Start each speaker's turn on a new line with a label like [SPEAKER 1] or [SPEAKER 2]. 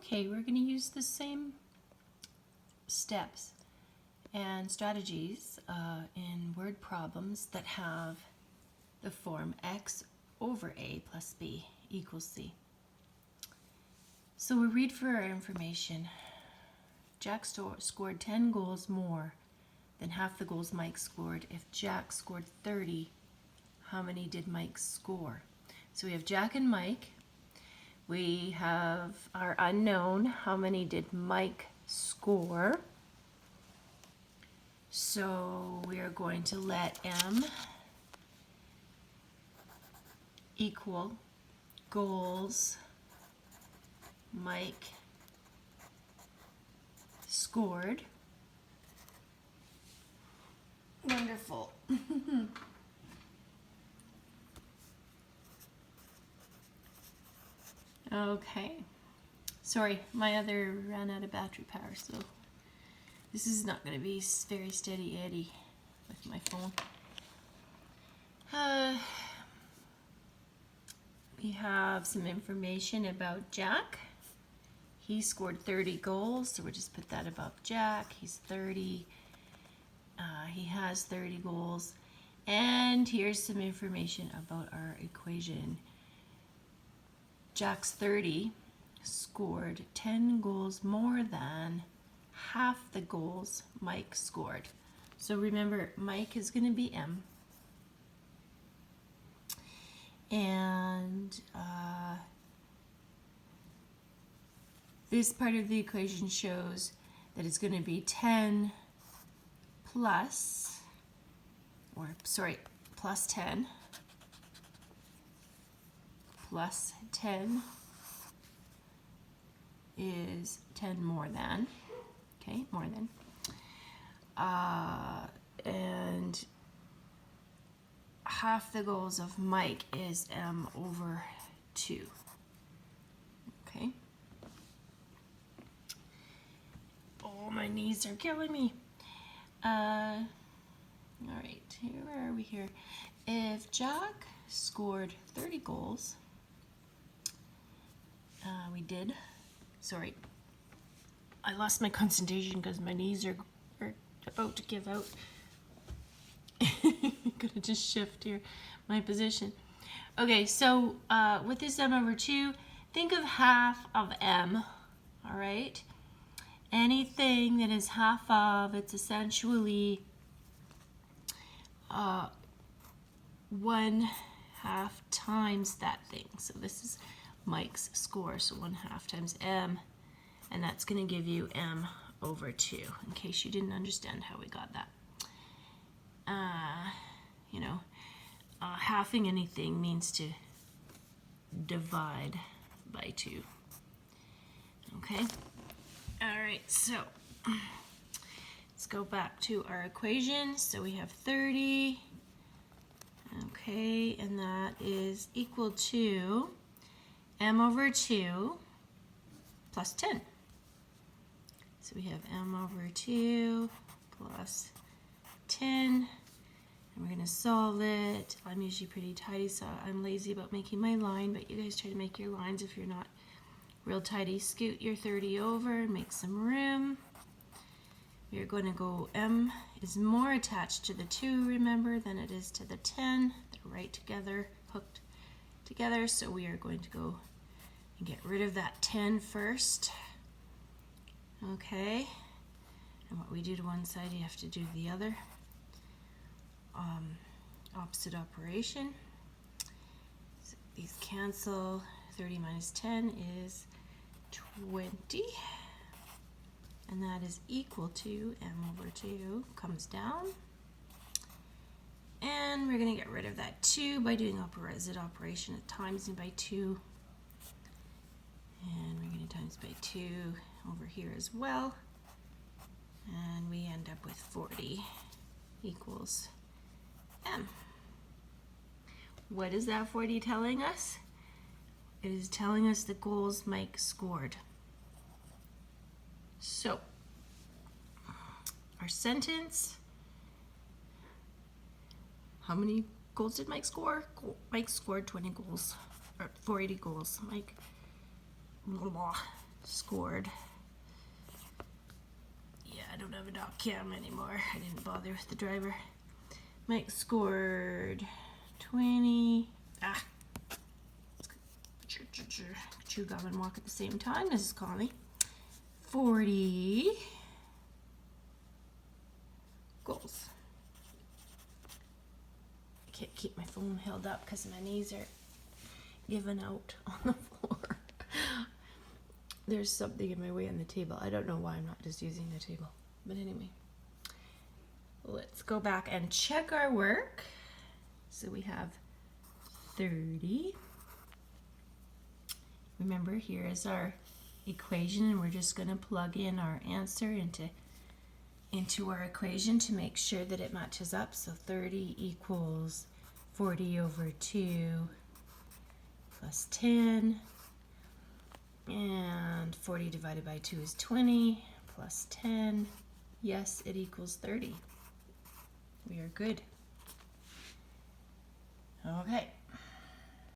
[SPEAKER 1] Okay, we're going to use the same steps and strategies in word problems that have the form x over a plus b equals c. So we read for our information. Jack scored 10 goals more than half the goals Mike scored. If Jack scored 30, how many did Mike score? So we have Jack and Mike. We have our unknown. How many did Mike score? So we are going to let M equal goals Mike scored. Wonderful. Okay. Sorry, my other ran out of battery power, so this is not going to be very steady Eddie with my phone. We have some information about Jack. He scored 30 goals, so we'll just put that above Jack. He's 30. He has 30 goals. And here's some information about our equation. Jack's 30 scored 10 goals more than half the goals Mike scored. So remember, Mike is going to be M. And this part of the equation shows that it's going to be 10 plus 10 plus 10 is 10 more than, okay, more than, and half the goals of Mike is M over 2, okay. Oh, my knees are killing me. All right, where are we here? If Jack scored 30 goals, I lost my concentration because my knees are about to give out. I'm gonna just shift here my position. Okay, so with this M over 2, think of half of M, all right? Anything that is half of, it's essentially 1/2 times that thing. So this is Mike's score, so 1/2 times M, and that's going to give you M over 2, in case you didn't understand how we got that. Halving anything means to divide by 2. Okay? All right, so let's go back to our equation. So we have 30, okay, and that is equal to M over 2 plus 10. So we have M over 2 plus 10, and we're going to solve it. I'm usually pretty tidy, so I'm lazy about making my line, but you guys try to make your lines if you're not real tidy. Scoot your 30 over and make some room. We're going to go, M is more attached to the 2, remember, than it is to the 10. They're right together, hooked together, so we are going to go and get rid of that 10 first. Okay, and what we do to one side, you have to do the other. Opposite operation. So these cancel. 30 minus 10 is 20, and that is equal to M over 2 comes down, and we're going to get rid of that 2 by doing opposite operation at times by 2, and we're going to times by 2 over here as well, and we end up with 40 equals M. What is that 40 telling us? It is telling us the goals Mike scored. So, our sentence, how many goals did Mike score? Mike scored 20 goals, or 40 goals. Mike, blah, blah. scored. Yeah, I don't have a doc cam anymore. I didn't bother with the driver. Mike scored 20. Chew gum and walk at the same time, Mrs. Conley. 40 goals. I can't keep my phone held up because my knees are giving out on the floor. There's something in my way on the table. I don't know why I'm not just using the table. But anyway, let's go back and check our work. So we have 30. Remember, here is our equation, and we're just going to plug in our answer into our equation to make sure that it matches up. So 30 equals 40 over 2 plus 10. And 40 divided by 2 is 20 plus 10. Yes, it equals 30. We are good. Okay.